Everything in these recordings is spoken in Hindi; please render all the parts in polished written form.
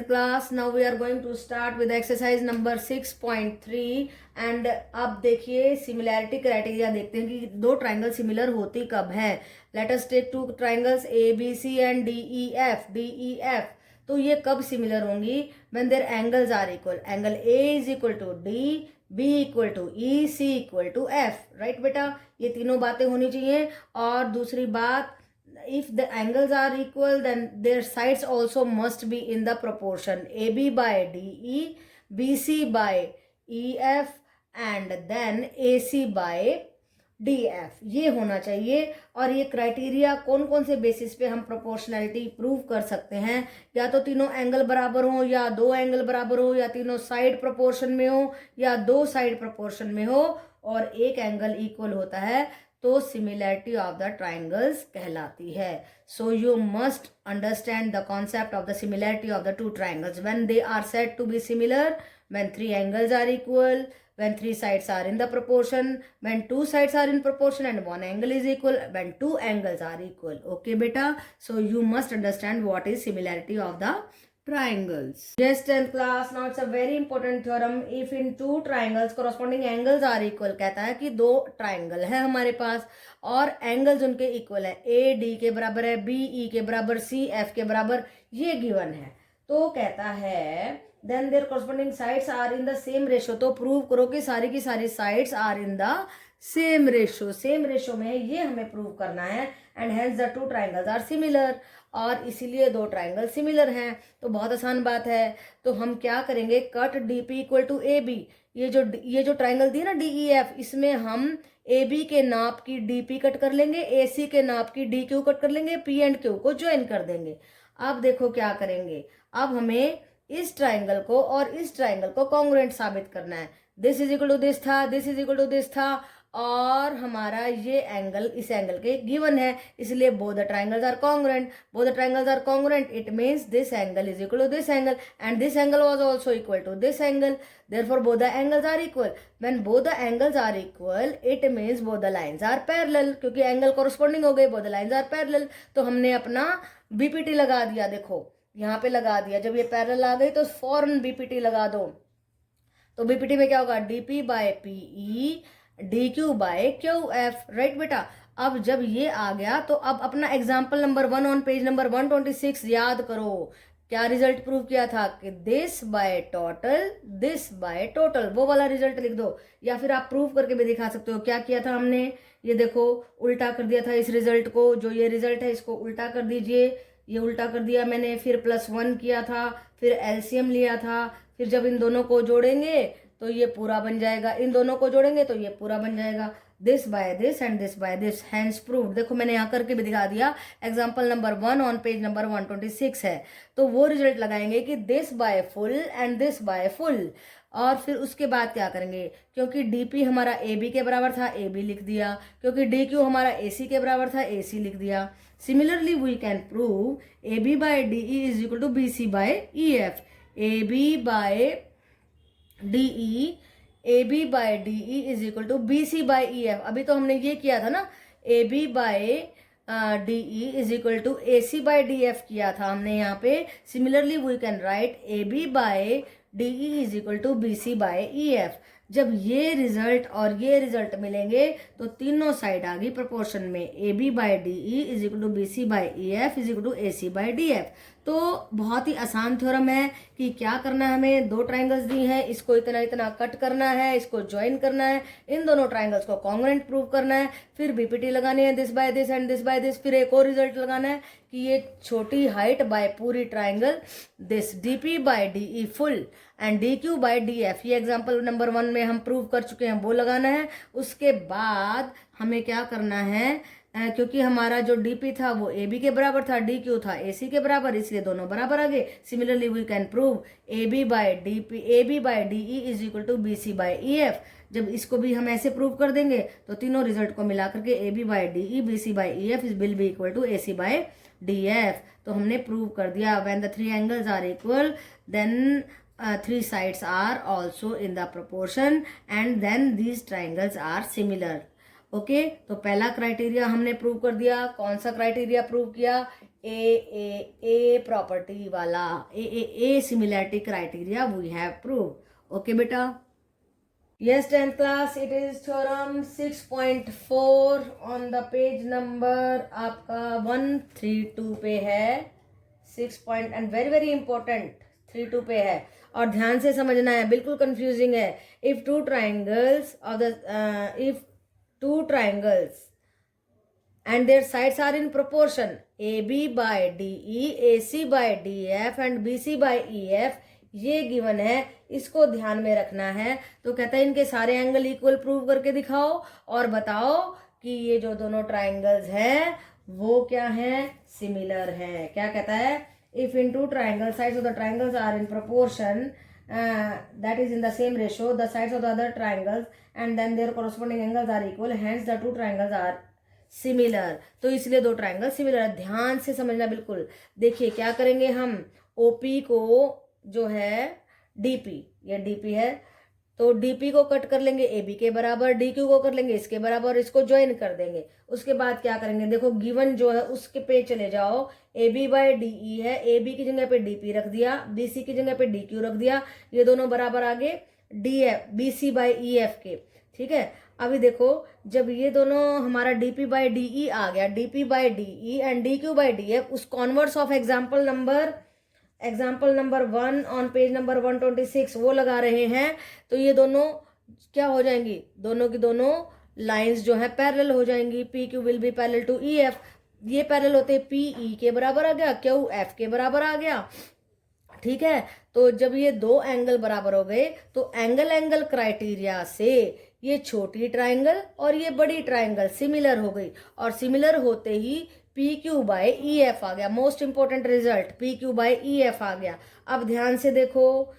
class. Now we are going to start with exercise number 6.3 and अब देखिए सिमिलैरिटी क्राइटेरिया देखते हैं कि दो ट्राइंगल सिमिलर होती कब है. Let us take two triangles A B C and D E F. तो ये कब सिमिलर होंगी? When their angles are equal. Angle A is equal to D, B equal to E, C equal to F. Right बेटा, ये तीनों बातें होनी चाहिए. और दूसरी बात, if the angles are equal then their sides also must be in the proportion AB by DE, BC by EF and then AC by DF. ये होना चाहिए. और ये क्राइटेरिया कौन कौन से बेसिस पे हम प्रोपोर्शनैलिटी प्रूव कर सकते हैं? या तो तीनों एंगल बराबर हो, या दो एंगल बराबर हो, या तीनों साइड प्रोपोर्शन में हो, या दो साइड प्रोपोर्शन में हो, और एक एंगल इक्वल होता है तो सिमिलैरिटी ऑफ द ट्राइंगल्स कहलाती है. So you must understand the concept of the similarity of the two triangles when they are said to be similar, when three angles are equal, when three sides are in the proportion, when two sides are in proportion and one angle is equal, when two angles are equal. Okay beta, so you must understand what is similarity of the triangles. Yes, 10th class. Now it's a very important theorem. If in two triangles corresponding angles are equal, कहता है कि दो ट्राइंगल है हमारे पास और एंगल्स उनके इक्वल है. ए डी के बराबर है, बी ई के बराबर, सी एफ के बराबर, ये गिवन है. तो कहता है then their corresponding sides are in the same ratio. तो प्रूव करो कि सारी की सारी sides are in the same ratio. Same ratio में है, ये हमें प्रूव करना है. And hence the two triangles are similar. और इसीलिए दो ट्राइंगल सिमिलर हैं. तो बहुत आसान बात है. तो हम क्या करेंगे, cut D P equal to A B. ये जो ट्राइंगल दी ना डी ई एफ, इसमें हम ए बी के नाप की डी पी कट कर लेंगे, ए सी के नाप की डी क्यू कट कर लेंगे, पी एंड क्यू को ज्वाइन कर देंगे. अब देखो क्या करेंगे. अब हमें इस ट्राइंगल को और इस ट्राइंगल को कॉन्ग्रुएंट साबित करना है. This is equal to this था, this is equal to this था, और हमारा ये एंगल इस एंगल के गिवन है. इसलिए both the triangles are congruent. Both the triangles are congruent, it means this angle is equal to this angle and this angle was also equal to this angle. Therefore both the angles are equal. When both the angles are equal it means both the lines are parallel. क्योंकि एंगल कॉरस्पॉन्डिंग हो गए, both the lines are parallel. तो हमने अपना बीपीटी लगा दिया. देखो यहाँ पे लगा दिया. जब ये पैरेलल आ गई तो फौरन बीपीटी लगा दो. तो बीपीटी में क्या होगा, DP by PE, D Q by Q F. Right बेटा. अब जब ये आ गया तो अब अपना example number 1 on page number 126 याद करो. क्या रिजल्ट प्रूव किया था कि this by total, this by total, वो वाला रिजल्ट लिख दो. या फिर आप प्रूव करके भी दिखा सकते हो. क्या किया था हमने, ये देखो उल्टा कर दिया था इस रिजल्ट को. जो ये रिजल्ट है इसको उल्टा कर दीजिए. ये उल्टा कर दिया मैंने. फिर +1 किया था, फिर एलसीएम लिया था. फिर जब इन दोनों को जोड़ेंगे तो ये पूरा बन जाएगा, इन दोनों को जोड़ेंगे तो ये पूरा बन जाएगा. This by this and this by this, hence proved. देखो मैंने यहाँ करके भी दिखा दिया. Example number 1 on page number 126 है. तो वो रिजल्ट लगाएंगे कि this by full and this by full. और फिर उसके बाद क्या करेंगे, क्योंकि डीपी हमारा ए बी के बराबर था, ए बी लिख दिया. क्योंकि डी क्यू हमारा ए सी के बराबर था, ए सी लिख दिया. Similarly we can prove A B by D E is equal to B C by E F. A B by D E, A B by D E is equal to B C by E F. अभी तो हमने ये किया था ना, A B by D E is equal to A C by D F किया था हमने यहाँ पे. Similarly we can write A B by D E is equal to B C by E F. जब ये रिजल्ट और ये रिजल्ट मिलेंगे तो तीनों साइड आ गई प्रोपोर्शन में. A B by D E is equal to B C by E F is equal to A C by D F. तो बहुत ही आसान थ्योरम है कि क्या करना है हमें. दो ट्राइंगल्स दी हैं, इसको इतना इतना कट करना है, इसको ज्वाइन करना है, इन दोनों ट्राइंगल्स को कॉन्ग्रुएंट प्रूव करना है. फिर बीपीटी लगानी है, this by this and this by this. फिर एक और रिजल्ट लगाना है कि ये छोटी हाइट बाय पूरी triangle, this DP by D E full and D Q by D F. ये एग्जाम्पल नंबर 1 में हम प्रूव कर चुके हैं, वो लगाना है. उसके बाद हमें क्या करना है, क्योंकि हमारा जो डीपी था वो ए बी के बराबर था, डी क्यू था ए सी के बराबर, इसलिए दोनों बराबर आ गए. Similarly we can prove A B by D E is equal to B C by E F. जब इसको भी हम ऐसे प्रूव कर देंगे तो तीनों रिजल्ट को मिला करके A B by D E, B C by E F will be equal to A C by D F. तो हमने प्रूव कर दिया. When the three angles are equal then three sides are also in the proportion and then these triangles are similar. Okay तो पहला क्राइटेरिया हमने प्रूव कर दिया. कौन सा क्राइटेरिया प्रूव किया, ए प्रॉपर्टी वाला A similarity criteria we have prove. Okay बेटा, yes 10th class, it is theorem 6.4 on the page number आपका 132 पे है। 6 point and very very important 32 पे है और ध्यान से समझना है, बिल्कुल कंफ्यूजिंग है। If two triangles and their sides are in proportion AB by DE, AC by DF and BC by EF, ये गिवन है, इसको ध्यान में रखना है। तो कहता है इनके सारे एंगल इक्वल प्रूव करके दिखाओ और बताओ कि ये जो दोनों ट्राइंगल्स हैं वो क्या हैं, सिमिलर हैं। क्या कहता है, if in two triangle sides of the triangles are in proportion that is in the same ratio the sides of the other triangles and then their corresponding angles are equal, hence the two triangles are similar. तो इसलिए दो ट्राइंगल सिमिलर है, ध्यान से समझना बिल्कुल। देखिए क्या करेंगे हम, ओपी को जो है डीपी, ये डीपी है तो डीपी को कट कर लेंगे एबी के बराबर, डीक्यू को कर लेंगे इसके बराबर, इसको ज्वाइन कर देंगे। उसके बाद क्या करेंगे, देखो गिवन जो है उसके पे चले जाओ, AB बाय DE है, AB की जगह पे DP रख दिया, BC की जगह पे DQ रख दिया, ये दोनों बराबर आगे DF BC बाय EF के। ठीक है, अभी देखो जब ये दोनों हमारा DP बाय DE आ गया, DP by DE and DQ by DF, उस converse of example number 1 on page number 126 वो लगा रहे हैं, तो ये दोनों क्या हो जाएंगी, दोनों की दोनों लाइंस जो है पैरेलल हो जाएंगी। PQ will be parallel to EF, ये पैरेलल होते PE के बराबर आ गया, QF के बराबर आ गया। ठीक है, तो जब ये दो एंगल बराबर हो गए तो एंगल क्राइटेरिया से ये छोटी ट्राइंगल और ये बड़ी ट्राइंगल सिमिलर हो गई, और सिमिलर होते ही PQ बाय EF आ गया। Most important result, PQ by EF आ गया। अब ध्यान से देखो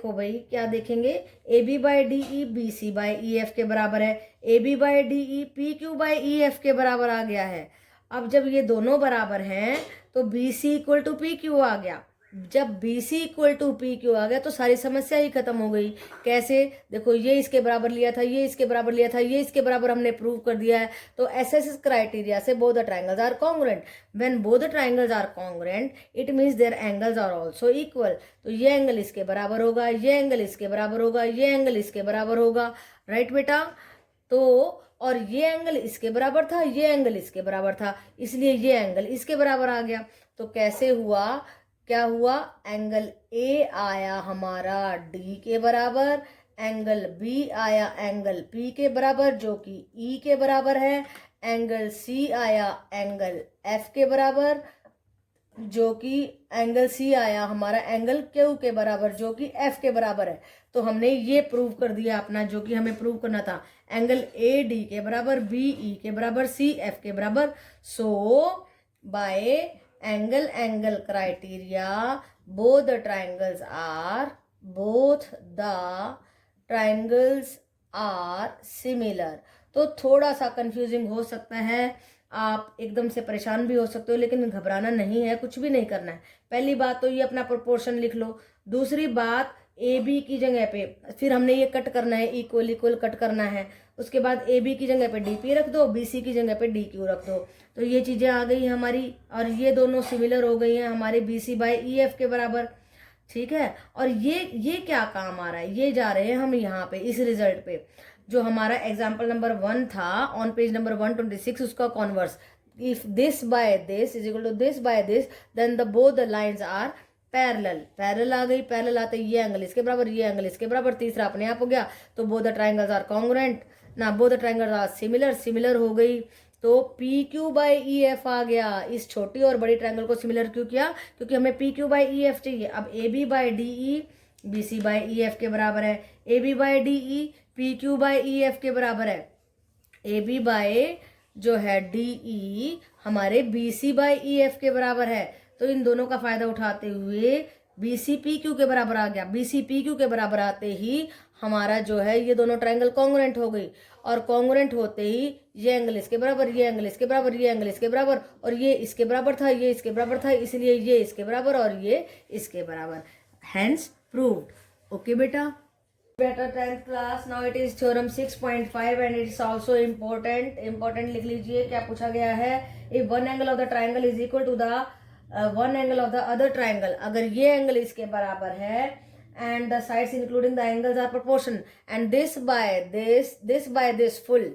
भाई क्या देखेंगे, AB by DE BC by EF के बराबर है, AB by DE PQ by EF के बराबर आ गया है। अब जब ये दोनों बराबर हैं तो BC इक्वल टू PQ आ गया। जब BC इक्वल टू PQ आ गया तो सारी समस्या ही खत्म हो गई। कैसे, देखो ये इसके बराबर लिया था, ये इसके बराबर लिया था, ये इसके बराबर हमने प्रूव कर दिया है। तो एसएस क्राइटेरिया से both the triangles are congruent. When both the triangles are congruent it means their angles are also equal. तो ये एंगल इसके बराबर होगा, ये एंगल इसके बराबर होगा, ये एंगल इसके बराबर होगा। राइट बेटा, तो और ये एंगल इसके बराबर था, ये एंगल इसके बराबर था, इसलिए ये एंगल इसके बराबर आ गया। तो कैसे हुआ, क्या हुआ, एंगल A आया हमारा D के बराबर, एंगल B आया एंगल P के बराबर जो कि E के बराबर है, एंगल C आया एंगल F के बराबर जो कि एंगल C आया हमारा एंगल Q के बराबर जो कि F के बराबर है। तो हमने ये प्रूव कर दिया अपना जो कि हमें प्रूव करना था, एंगल AD के बराबर, BE के बराबर, CF के बराबर। So by angle criteria both the triangles are similar। तो थोड़ा सा कंफ्यूजिंग हो सकता है, आप एकदम से परेशान भी हो सकते हो, लेकिन घबराना नहीं है, कुछ भी नहीं करना है। पहली बात तो ये अपना प्रोपोर्शन लिख लो। दूसरी बात, AB की जगह पे फिर हमने ये कट करना है, इक्वल कट करना है। उसके बाद AB की जगह पे DP रख दो, BC की जगह पे DQ रख दो। तो ये चीज़ें आ गई हमारी, और ये दोनों सिमिलर हो गई हैं हमारे BC बाय EF के बराबर। ठीक है, और ये क्या काम आ रहा है, ये जा रहे हैं हम यहाँ पे इस रिजल्ट पे, जो हमारा एग्जाम्पल नंबर 1 था ऑन पेज नंबर 126, उसका converse. If this by this is equal to this by this then the both the lines are parallel आ गई। पैरेलल आते ये एंगल इसके बराबर, ये एंगल इसके बराबर, तीसरा अपने आप हो गया। तो both the triangles are congruent ना, both the triangles are similar हो गई। तो PQ बाय EF आ गया। इस छोटी और बड़ी ट्राइंगल को सिमिलर क्यों किया, क्योंकि हमें PQ बाय EF चाहिए। अब AB by DE BC by EF के बराबर है, AB by DE PQ by EF के बराबर है, AB बाय जो है DE हमारे BC बाय EF के बराबर है। तो इन दोनों का फायदा उठाते हुए BC PQ के बराबर आ गया। BC PQ के बराबर आते ही हमारा जो है ये दोनों ट्राइंगल कॉन्ग्रुएंट हो गई, और कॉन्ग्रुएंट होते ही ये एंगल इसके बराबर, ये एंगल इसके बराबर, ये एंगल इसके बराबर, और ये इसके बराबर था, ये इसके बराबर था, इसलिए ये इसके बराबर और ये इसके बराबर। Hence proved. ओके बेटा, बेटा 10th class, now it is theorem 6.5 and it's also important लिख लीजिए। क्या पूछा गया है, if one angle of the triangle is equal to the one angle of the other triangle, अगर ये एंगल इसके बराबर है and the sides including the angles are proportion and this by this full,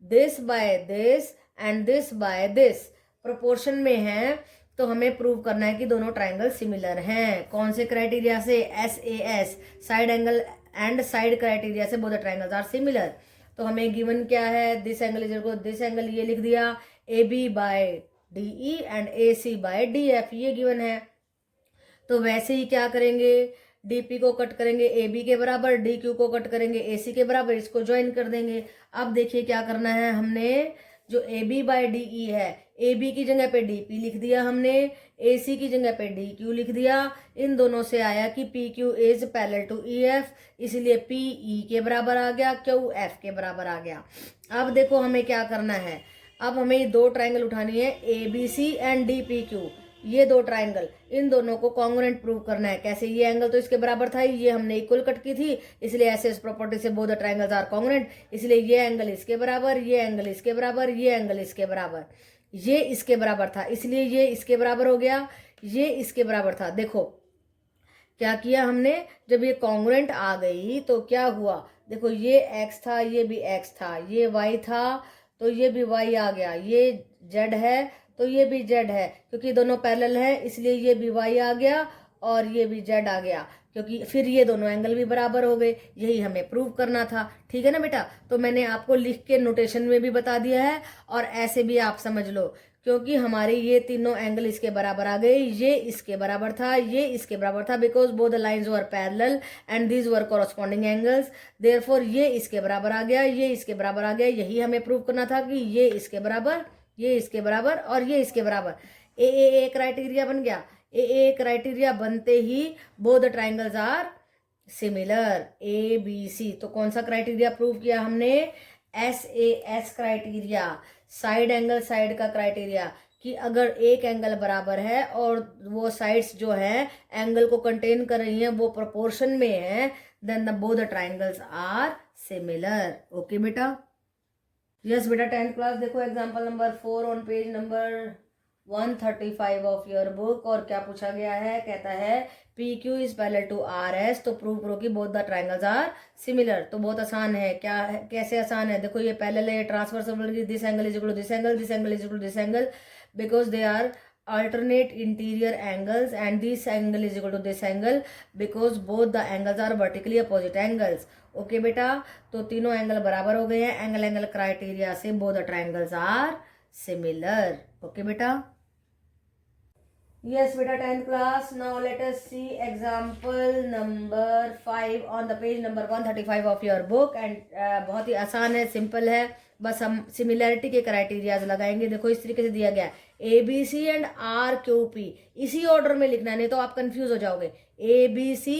this by this and this by this proportion में है, तो हमें प्रूव करना है कि दोनों ट्राइंगल सिमिलर हैं। कौन से क्राइटेरिया से? SAS, side angle and side criteria से both the triangles are similar. तो हमें गिवन क्या है? This angle is equal to this angle, ये लिख दिया, AB by DE and AC by DF, ये गिवन है। तो वैसे ही क्या करेंगे? DP को कट करेंगे AB के बराबर, DQ को कट करेंगे AC के बराबर, इसको ज्वाइन कर देंगे। अब देखिए क्या करना है, हमने जो AB बाय DE है, AB की जगह पे DP लिख दिया हमने, AC की जगह पे DQ लिख दिया। इन दोनों से आया कि PQ is parallel to EF, इसलिए PE के बराबर आ गया, QF के बराबर आ गया। अब देखो हमें क्या करना है, अब हमें दो ट्राइंगल उठानी है, ABC एंड DPQ, ये दो ट्राइंगल, इन दोनों को कॉन्ग्रुएंट प्रूव करना है। कैसे? ये एंगल तो इसके बराबर था, ये हमने इक्वल कट की थी, इसलिए ऐसे इस प्रॉपर्टी से both the triangles are congruent, इसलिए ये एंगल इसके बराबर, ये एंगल इसके बराबर, ये एंगल इसके बराबर, ये इसके बराबर था, इसलिए ये इसके बराबर हो गया, ये इसके बराबर था। देखो क्या किया हमने, जब ये कॉन्ग्रुएंट आ गई तो क्या हुआ, देखो ये x था, ये भी x था, ये y था तो ये भी y आ गया, ये z है तो ये भी z है, क्योंकि दोनों पैरेलल हैं इसलिए ये भी y आ गया और ये भी z आ गया, क्योंकि फिर ये दोनों एंगल भी बराबर हो गए। यही हमें प्रूव करना था, ठीक है ना बेटा। तो मैंने आपको लिख के नोटेशन में भी बता दिया है और ऐसे भी आप समझ लो, क्योंकि हमारे ये तीनों एंगल इसके बराबर आ गए, ये इसके बराबर था, ये इसके बराबर था, because both the lines were parallel and these were corresponding angles, therefore ये इसके बराबर आ गया, ये इसके बराबर आ गया। यही हमें प्रूव करना था कि ये इसके बराबर, ये इसके बराबर और ये इसके बराबर। ए क्राइटेरिया बन गया। ए क्राइटेरिया बनते ही both the triangles are similar, ABC। तो कौन सा क्राइटेरिया प्रूव किया हमने? SAS criteria, side angle side का क्राइटेरिया, कि अगर एक एंगल बराबर है और वो साइड्स जो है एंगल को कंटेन कर रही हैं वो प्रोपोर्शन में है, then the both the triangles are similar. Okay बेटा। यस बेटा, 10th क्लास देखो example number 4 on page number 135 of your book. और क्या पूछा गया है? कहता है PQ is parallel to RS, तो प्रूव करो कि both the triangles are similar. तो बहुत आसान है। क्या है? कैसे आसान है? देखो ये पैरेलल है, transversal, this angle is equal to this angle, this angle is equal to this angle, because they are alternate interior angles and this angle is equal to this angle because both the angles are vertically opposite angles। Okay बेटा, तो तीनों एंगल बराबर हो गए हैं, एंगल एंगल क्राइटेरिया से both the triangles are similar. Okay बेटा। Yes बेटा, 10th class। Now let us see example number 5 on the page number 135 of your book and बहुत ही आसान है, सिंपल है, बस हम सिमिलैरिटी के क्राइटेरियाज लगाएंगे। देखो इस तरीके से दिया गया है ABC एंड RQP, इसी ऑर्डर में लिखना है, नहीं तो आप कंफ्यूज हो जाओगे। ABC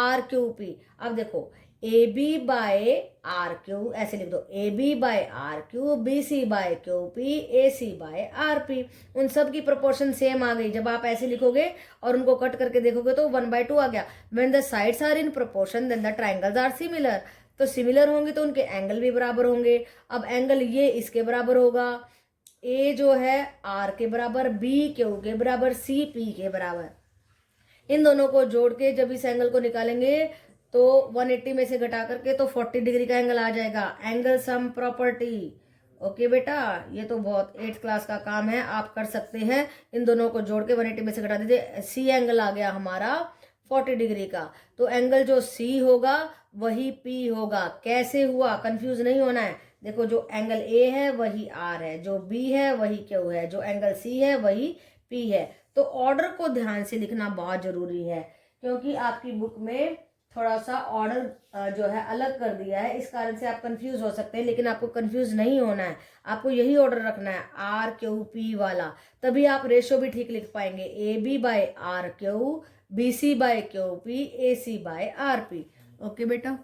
RQP, अब देखो AB बाय RQ ऐसे लिख दो, AB by RQ, BC by QP, AC by RP। उन सब की प्रोपोर्शन सेम आ गई। जब आप ऐसे लिखोगे और उनको कट करके देखोगे तो 1/2 आ गया। When the sides are in proportion then the triangles are similar. तो सिमिलर होंगे तो उनके एंगल भी बराबर होंगे। अब एंगल ये इसके बराबर होगा, A जो है R के बराबर, B Q के बराबर, C P के बराबर। इन दोनों को जोड़ के जब इस एंगल को निकालेंगे तो 180 में से घटा करके तो 40 डिग्री का एंगल आ जाएगा, एंगल सम प्रॉपर्टी। ओके बेटा, ये तो बहुत 8th क्लास का काम है, आप कर सकते हैं। इन दोनों को जोड़ के 180 में से घटा दीजिए, C एंगल आ गया हमारा 40 डिग्री का। तो एंगल जो C होगा वही P होगा। कैसे हुआ? कंफ्यूज नहीं होना है। देखो जो एंगल A है वही R है, जो B है वही Q है, जो एंगल C है वही P है। तो ऑर्डर को ध्यान से लिखना बहुत जरूरी है, क्योंकि आपकी बुक में थोड़ा सा ऑर्डर जो है अलग कर दिया है, इस कारण से आप कंफ्यूज हो सकते हैं। लेकिन आपको कंफ्यूज नहीं होना है, आपको यही ऑर्डर रखना है RQP वाला, तभी आप रेशो भी ठीक लिख पाएंगे। AB by RQ, BC by QP, AC by RP। Okay बेटा।